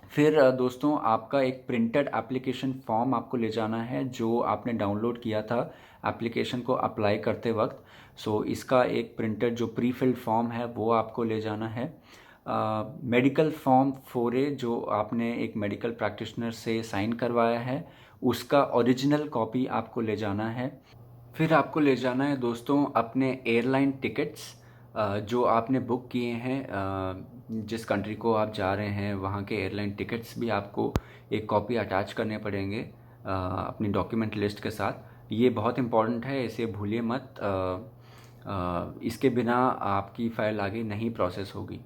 फिर दोस्तों आपका एक प्रिंटेड एप्लीकेशन फॉर्म आपको ले जाना है जो आपने डाउनलोड किया था एप्लीकेशन को अप्लाई करते वक्त। सो इसका एक प्रिंटेड जो प्री फिल्ड फॉर्म है वो आपको ले जाना है। मेडिकल फॉर्म 4A जो आपने एक मेडिकल प्रैक्टिशनर से साइन करवाया है उसका ओरिजिनल कॉपी आपको ले जाना है। फिर आपको ले जाना है दोस्तों अपने एयरलाइन टिकट्स जो आपने बुक किए हैं, जिस कंट्री को आप जा रहे हैं वहाँ के एयरलाइन टिकट्स भी आपको एक कॉपी अटैच करने पड़ेंगे अपनी डॉक्यूमेंट लिस्ट के साथ। ये बहुत इम्पॉर्टेंट है, इसे भूलिए मत। इसके बिना आपकी फ़ाइल आगे नहीं प्रोसेस होगी।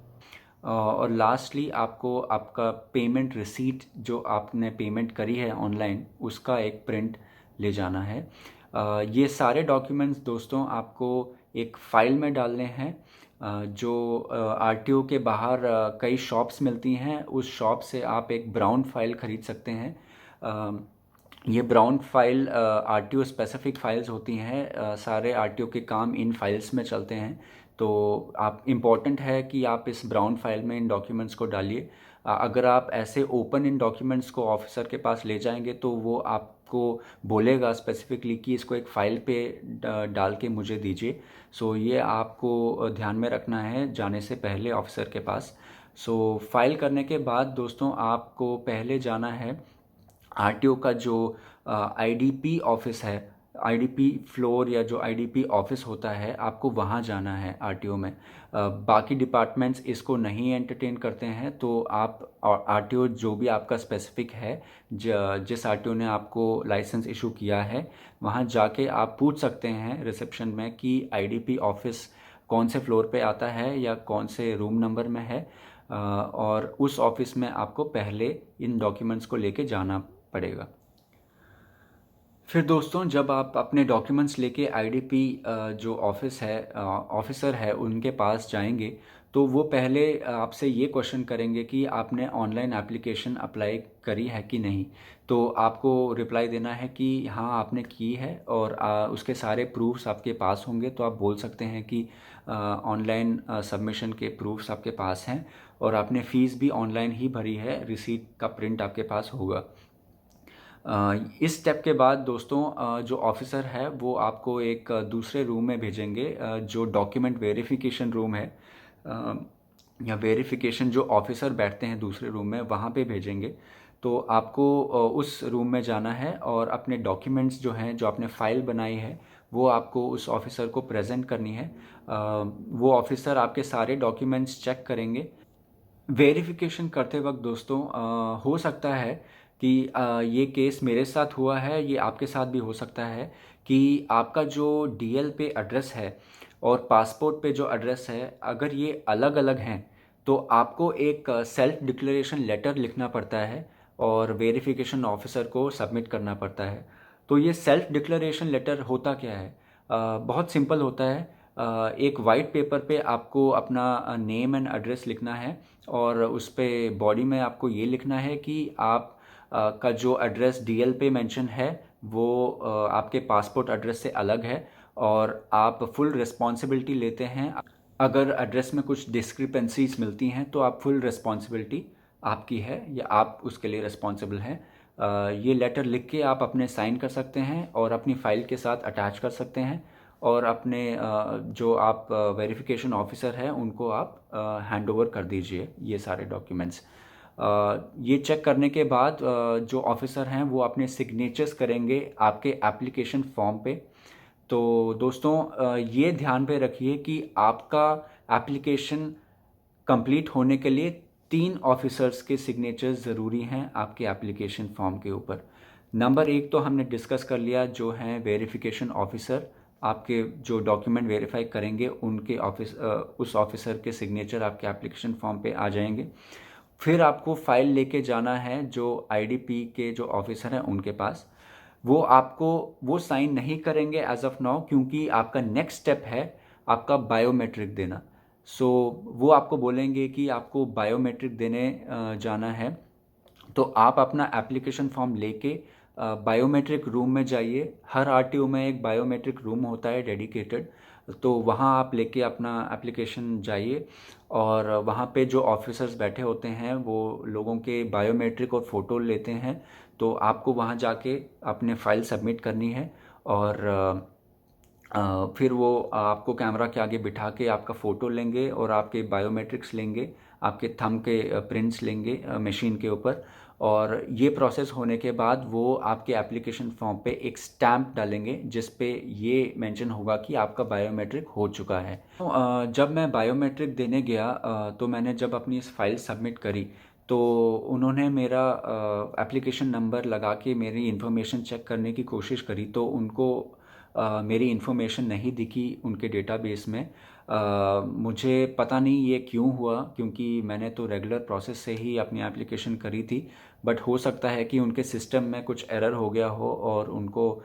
और लास्टली आपको आपका पेमेंट रिसीट जो आपने पेमेंट करी है ऑनलाइन उसका एक प्रिंट ले जाना है। ये सारे डॉक्यूमेंट्स दोस्तों आपको एक फ़ाइल में डालने हैं। जो आरटीओ के बाहर कई शॉप्स मिलती हैं, उस शॉप से आप एक ब्राउन फाइल ख़रीद सकते हैं। ये brown file RTO specific files होती हैं, सारे आरटीओ के काम इन फाइल्स में चलते हैं। तो आप इम्पॉर्टेंट है कि आप इस ब्राउन फाइल में इन डॉक्यूमेंट्स को डालिए। अगर आप ऐसे ओपन इन डॉक्यूमेंट्स को ऑफिसर के पास ले जाएंगे तो वो आपको बोलेगा स्पेसिफिकली कि इसको एक फ़ाइल पे डाल के मुझे दीजिए। सो ये आपको ध्यान में रखना है जाने से पहले ऑफिसर के पास। सो फाइल करने के बाद दोस्तों आपको पहले जाना है आरटीओ का जो आईडीपी ऑफिस है, आईडीपी फ्लोर या जो आईडीपी ऑफिस होता है, आपको वहाँ जाना है आरटीओ में। बाकी डिपार्टमेंट्स इसको नहीं एंटरटेन करते हैं, तो आप आरटीओ जो भी आपका स्पेसिफिक है, जिस आरटीओ ने आपको लाइसेंस इशू किया है, वहाँ जाके आप पूछ सकते हैं रिसेप्शन में कि आईडीपी ऑफिस कौन से फ्लोर पे आता है या कौन से रूम नंबर में है। और उस ऑफिस में आपको पहले इन डॉक्यूमेंट्स को लेके जाना पड़ेगा। फिर दोस्तों जब आप अपने डॉक्यूमेंट्स लेके आईडीपी जो ऑफिसर है उनके पास जाएंगे तो वो पहले आपसे ये क्वेश्चन करेंगे कि आपने ऑनलाइन एप्लीकेशन अप्लाई करी है कि नहीं। तो आपको रिप्लाई देना है कि हाँ आपने की है, और उसके सारे प्रूफ्स आपके पास होंगे। तो आप बोल सकते हैं कि ऑनलाइन सबमिशन के प्रूफ्स आपके पास हैं और आपने फ़ीस भी ऑनलाइन ही भरी है, रिसीट का प्रिंट आपके पास होगा। इस स्टेप के बाद दोस्तों जो ऑफिसर है वो आपको एक दूसरे रूम में भेजेंगे, जो डॉक्यूमेंट वेरिफिकेशन रूम है, या वेरिफिकेशन जो ऑफिसर बैठते हैं दूसरे रूम में वहाँ पे भेजेंगे। तो आपको उस रूम में जाना है और अपने डॉक्यूमेंट्स जो हैं, जो आपने फ़ाइल बनाई है, वो आपको उस ऑफिसर को प्रेजेंट करनी है। वो ऑफिसर आपके सारे डॉक्यूमेंट्स चेक करेंगे। वेरिफिकेशन करते वक्त दोस्तों हो सकता है कि ये केस मेरे साथ हुआ है, ये आपके साथ भी हो सकता है कि आपका जो डीएल पे एड्रेस है और पासपोर्ट पे जो एड्रेस है, अगर ये अलग अलग हैं तो आपको एक सेल्फ डिक्लेरेशन लेटर लिखना पड़ता है और वेरिफिकेशन ऑफिसर को सबमिट करना पड़ता है। तो ये सेल्फ डिक्लेरेशन लेटर होता क्या है? बहुत सिंपल होता है। एक वाइट पेपर पे आपको अपना नेम एंड एड्रेस लिखना है और उस पे बॉडी में आपको ये लिखना है कि आप का जो एड्रेस डीएल पे मेंशन है वो आपके पासपोर्ट एड्रेस से अलग है और आप फुल रिस्पॉन्सिबिलिटी लेते हैं। अगर एड्रेस में कुछ डिस्क्रिपेंसीज मिलती हैं तो आप फुल रिस्पॉन्सिबिलिटी आपकी है या आप उसके लिए रिस्पॉन्सिबल हैं। ये लेटर लिख के आप अपने साइन कर सकते हैं और अपनी फ़ाइल के साथ अटैच कर सकते हैं और अपने जो आप वेरिफिकेशन ऑफिसर हैं उनको आप हैंड ओवर कर दीजिए ये सारे डॉक्यूमेंट्स। ये चेक करने के बाद जो ऑफिसर हैं वो अपने सिग्नेचर्स करेंगे आपके एप्लीकेशन फॉर्म पे। तो दोस्तों ये ध्यान पे रखिए कि आपका एप्लीकेशन कंप्लीट होने के लिए 3 ऑफिसर्स के सिग्नेचर्स ज़रूरी हैं आपके एप्लीकेशन फॉर्म के ऊपर। नंबर 1 तो हमने डिस्कस कर लिया, जो हैं वेरिफिकेशन ऑफिसर, आपके जो डॉक्यूमेंट वेरीफाई करेंगे उनके उस ऑफिसर के सिग्नेचर आपके एप्लीकेशन फॉर्म पे आ जाएंगे। फिर आपको फ़ाइल लेके जाना है जो आईडीपी के जो ऑफिसर हैं उनके पास। वो साइन नहीं करेंगे एज ऑफ नाउ, क्योंकि आपका नेक्स्ट स्टेप है आपका बायोमेट्रिक देना। सो वो आपको बोलेंगे कि आपको बायोमेट्रिक देने जाना है, तो आप अपना एप्लीकेशन फॉर्म लेके बायोमेट्रिक रूम में जाइए। हर आरटीओ में एक बायोमेट्रिक रूम होता है डेडिकेटेड, तो वहाँ आप लेके अपना एप्लीकेशन जाइए और वहाँ पे जो ऑफिसर्स बैठे होते हैं वो लोगों के बायोमेट्रिक और फ़ोटो लेते हैं। तो आपको वहाँ जाके अपने फ़ाइल सबमिट करनी है और फिर वो आपको कैमरा के आगे बिठा के आपका फ़ोटो लेंगे और आपके बायोमेट्रिक्स लेंगे, आपके थंब के प्रिंट्स लेंगे मशीन के ऊपर। और ये प्रोसेस होने के बाद वो आपके एप्लीकेशन फॉर्म पे एक स्टैम्प डालेंगे जिस पे ये मेंशन होगा कि आपका बायोमेट्रिक हो चुका है। तो जब मैं बायोमेट्रिक देने गया तो मैंने जब अपनी इस फाइल सबमिट करी तो उन्होंने मेरा एप्लीकेशन नंबर लगा के मेरी इन्फॉर्मेशन चेक करने की कोशिश करी, तो उनको मेरी इन्फॉर्मेशन नहीं दिखी उनके डेटाबेस में। मुझे पता नहीं ये क्यों हुआ, क्योंकि मैंने तो रेगुलर प्रोसेस से ही अपनी एप्लीकेशन करी थी, बट हो सकता है कि उनके सिस्टम में कुछ एरर हो गया हो और उनको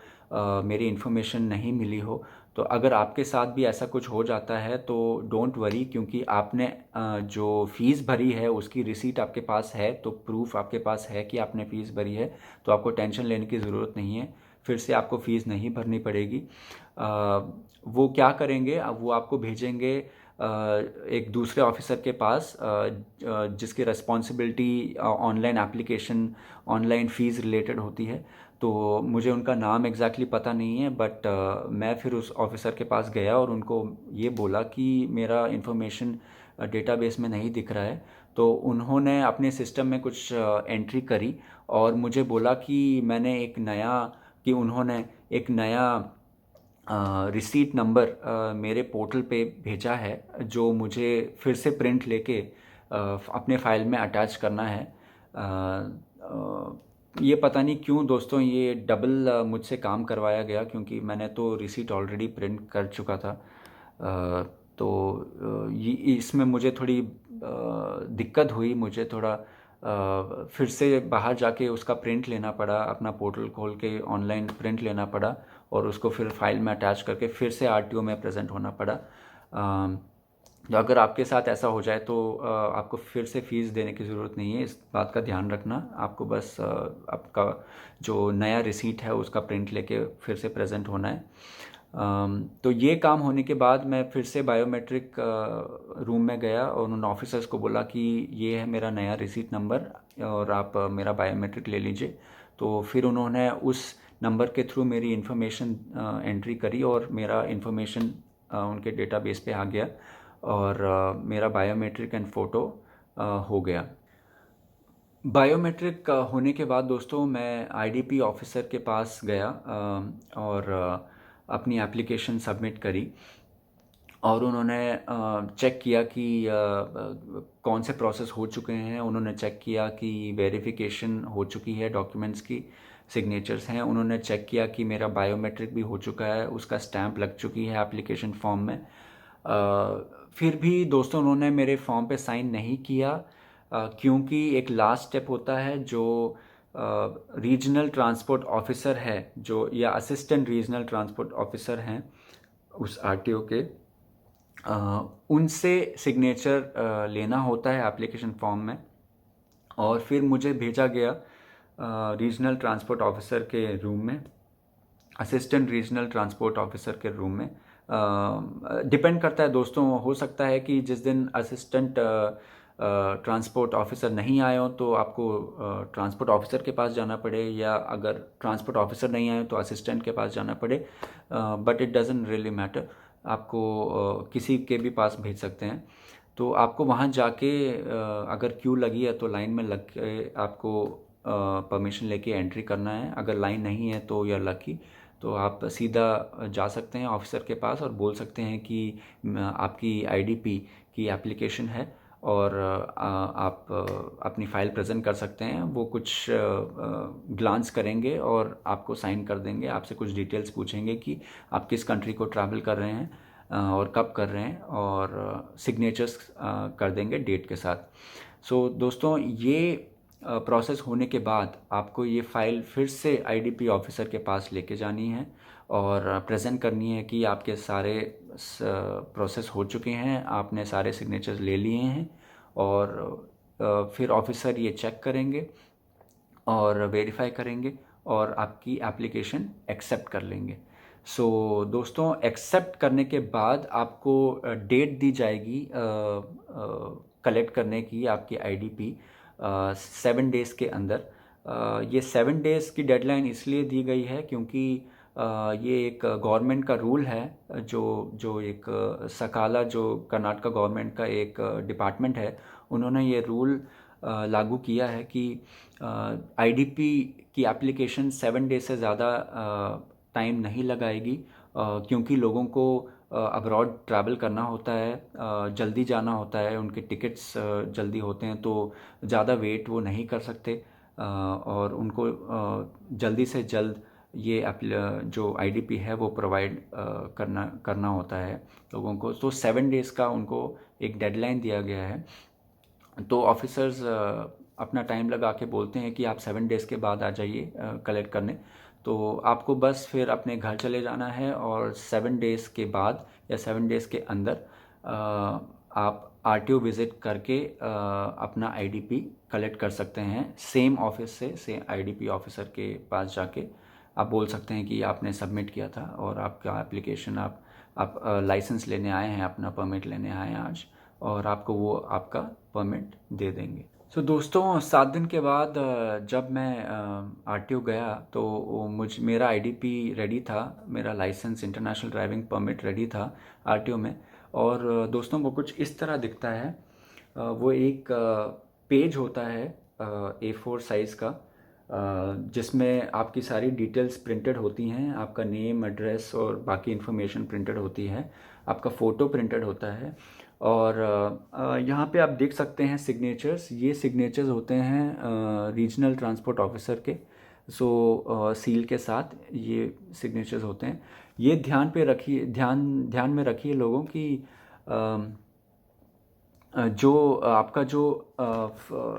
मेरी इन्फॉर्मेशन नहीं मिली हो। तो अगर आपके साथ भी ऐसा कुछ हो जाता है तो डोंट वरी, क्योंकि आपने जो फ़ीस भरी है उसकी रिसीट आपके पास है, तो प्रूफ आपके पास है कि आपने फ़ीस भरी है, तो आपको टेंशन लेने की ज़रूरत नहीं है। फिर से आपको फ़ीस नहीं भरनी पड़ेगी। वो क्या करेंगे, अब वो आपको भेजेंगे एक दूसरे ऑफिसर के पास जिसकी responsibility online application, online fees related होती है। तो मुझे उनका नाम एग्जैक्टली पता नहीं है, बट मैं फिर उस ऑफिसर के पास गया और उनको ये बोला कि मेरा इन्फॉर्मेशन डेटाबेस में नहीं दिख रहा है। तो उन्होंने अपने सिस्टम में कुछ एंट्री करी और मुझे बोला कि उन्होंने एक नया रिसीट नंबर मेरे पोर्टल पे भेजा है जो मुझे फिर से प्रिंट लेके अपने फ़ाइल में अटैच करना है। ये पता नहीं क्यों दोस्तों ये डबल मुझसे काम करवाया गया, क्योंकि मैंने तो रिसीट ऑलरेडी प्रिंट कर चुका था। तो ये इसमें मुझे थोड़ी दिक्कत हुई, मुझे थोड़ा फिर से बाहर जाके उसका प्रिंट लेना पड़ा, अपना पोर्टल खोल के ऑनलाइन प्रिंट लेना पड़ा और उसको फिर फाइल में अटैच करके फिर से आरटीओ में प्रेजेंट होना पड़ा। तो अगर आपके साथ ऐसा हो जाए तो आपको फिर से फ़ीस देने की ज़रूरत नहीं है, इस बात का ध्यान रखना। आपको बस आपका जो नया रिसीट है उसका प्रिंट लेके फिर से प्रेजेंट होना है। तो ये काम होने के बाद मैं फिर से बायोमेट्रिक रूम में गया और उन ऑफिसर्स को बोला कि ये है मेरा नया रिसीट नंबर और आप मेरा बायोमेट्रिक ले लीजिए। तो फिर उन्होंने उस नंबर के थ्रू मेरी इन्फॉर्मेशन एंट्री करी और मेरा इन्फॉर्मेशन उनके डेटाबेस पे आ गया और मेरा बायोमेट्रिक एंड फ़ोटो हो गया। बायोमेट्रिक होने के बाद दोस्तों मैं आईडीपी ऑफिसर के पास गया और अपनी एप्लीकेशन सबमिट करी और उन्होंने चेक किया कि कौन से प्रोसेस हो चुके हैं। उन्होंने चेक किया कि वेरिफिकेशन हो चुकी है, डॉक्यूमेंट्स की सिग्नेचर्स हैं। उन्होंने चेक किया कि मेरा बायोमेट्रिक भी हो चुका है, उसका स्टैंप लग चुकी है एप्लीकेशन फॉर्म में। फिर भी दोस्तों उन्होंने मेरे फॉर्म पे साइन नहीं किया, क्योंकि एक लास्ट स्टेप होता है जो रीजनल ट्रांसपोर्ट ऑफिसर है जो, या असिस्टेंट रीजनल ट्रांसपोर्ट ऑफिसर हैं उस आरटीओ के, उनसे सिग्नेचर लेना होता है एप्लीकेशन फॉर्म में। और फिर मुझे भेजा गया रीजनल ट्रांसपोर्ट ऑफिसर के रूम में, असिस्टेंट रीजनल ट्रांसपोर्ट ऑफिसर के रूम में। डिपेंड करता है दोस्तों, हो सकता है कि जिस दिन असिस्टेंट ट्रांसपोर्ट ऑफिसर नहीं आए हो तो आपको ट्रांसपोर्ट ऑफिसर के पास जाना पड़े, या अगर ट्रांसपोर्ट ऑफिसर नहीं आए तो असिस्टेंट के पास जाना पड़े। But it doesn't really matter, आपको किसी के भी पास भेज सकते हैं। तो आपको वहाँ जाके अगर क्यू लगी है तो लाइन में लग के आपको परमिशन लेके एंट्री करना है। अगर लाइन नहीं है तो या लकी तो आप सीधा जा सकते हैं ऑफिसर के पास और बोल सकते हैं कि आपकी आईडीपी की एप्लीकेशन है और आप अपनी फ़ाइल प्रेजेंट कर सकते हैं। वो कुछ ग्लांस करेंगे और आपको साइन कर देंगे, आपसे कुछ डिटेल्स पूछेंगे कि आप किस कंट्री को ट्रैवल कर रहे हैं और कब कर रहे हैं, और सिग्नेचर्स कर देंगे डेट के साथ। सो दोस्तों ये प्रोसेस होने के बाद आपको ये फ़ाइल फिर से आईडीपी ऑफिसर के पास लेके जानी है और प्रेजेंट करनी है कि आपके सारे प्रोसेस हो चुके हैं, आपने सारे सिग्नेचर्स ले लिए हैं और फिर ऑफिसर ये चेक करेंगे और वेरीफाई करेंगे और आपकी एप्लीकेशन एक्सेप्ट कर लेंगे। सो दोस्तों, एक्सेप्ट करने के बाद आपको डेट दी जाएगी कलेक्ट करने की आपकी आईडीपी 7 डेज़ के अंदर। ये 7 डेज़ की डेडलाइन इसलिए दी गई है क्योंकि ये एक गवर्नमेंट का रूल है, जो जो एक सकाला, जो कर्नाटका गवर्नमेंट का एक डिपार्टमेंट है, उन्होंने ये रूल लागू किया है कि आईडीपी की एप्लीकेशन 7 डेज से ज़्यादा टाइम नहीं लगाएगी, क्योंकि लोगों को अब्रॉड ट्रैवल करना होता है, जल्दी जाना होता है, उनके टिकट्स जल्दी होते हैं, तो ज़्यादा वेट वो नहीं कर सकते और उनको जल्दी से जल्द ये जो आईडीपी है वो प्रोवाइड करना होता है लोगों को। तो 7 डेज़ का उनको एक डेडलाइन दिया गया है। तो ऑफिसर्स अपना टाइम लगा के बोलते हैं कि आप 7 डेज़ के बाद आ जाइए कलेक्ट करने। तो आपको बस फिर अपने घर चले जाना है और 7 डेज़ के बाद या 7 डेज़ के अंदर आप आरटीओ विज़िट करके अपना आईडीपी कलेक्ट कर सकते हैं। सेम ऑफिस से आईडीपी ऑफिसर के पास जाके आप बोल सकते हैं कि आपने सबमिट किया था और आपका एप्लीकेशन आप लाइसेंस लेने आए हैं, अपना परमिट लेने आए हैं आज, और आपको वो आपका परमिट दे देंगे। सो दोस्तों, 7 दिन के बाद जब मैं आरटीओ गया तो मेरा आईडीपी रेडी था, मेरा licence international driving permit ready था आरटीओ में। और दोस्तों, वो कुछ इस तरह दिखता है। वो एक पेज होता है A4 साइज़ का, जिसमें आपकी सारी डिटेल्स प्रिंटेड होती हैं, आपका नेम, एड्रेस और बाकी इन्फॉर्मेशन प्रिंटेड होती है, आपका फ़ोटो प्रिंटेड होता है। और यहाँ पे आप देख सकते हैं सिग्नेचर्स। ये सिग्नेचर्स होते हैं रीजनल ट्रांसपोर्ट ऑफिसर के। सो सील के साथ ये सिग्नेचर्स होते हैं। ये ध्यान में रखिए लोगों कि जो आपका जो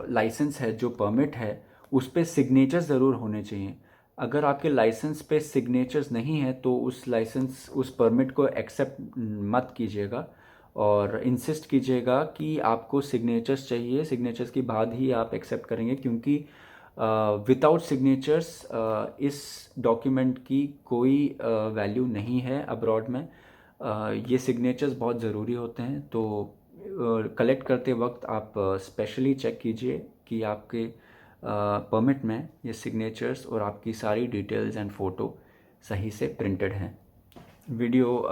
लाइसेंस है, जो परमिट है, उस पे सिग्नेचर्स ज़रूर होने चाहिए। अगर आपके लाइसेंस पे सिग्नेचर्स नहीं है तो उस परमिट को एक्सेप्ट मत कीजिएगा और इंसिस्ट कीजिएगा कि आपको सिग्नेचर्स चाहिए। सिग्नेचर्स के बाद ही आप एक्सेप्ट करेंगे, क्योंकि विदाउट सिग्नेचर्स इस डॉक्यूमेंट की कोई वैल्यू नहीं है अब्रॉड में। ये सिग्नेचर्स बहुत ज़रूरी होते हैं, तो कलेक्ट करते वक्त आप स्पेशली चेक कीजिए कि आपके परमिट में ये सिग्नेचर्स और आपकी सारी डिटेल्स एंड फ़ोटो सही से प्रिंटेड हैं। वीडियो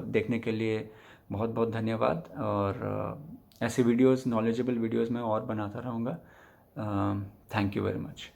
देखने के लिए बहुत बहुत धन्यवाद, और ऐसे वीडियोस, नॉलेजेबल वीडियोस मैं और बनाता रहूँगा। Thank you very much.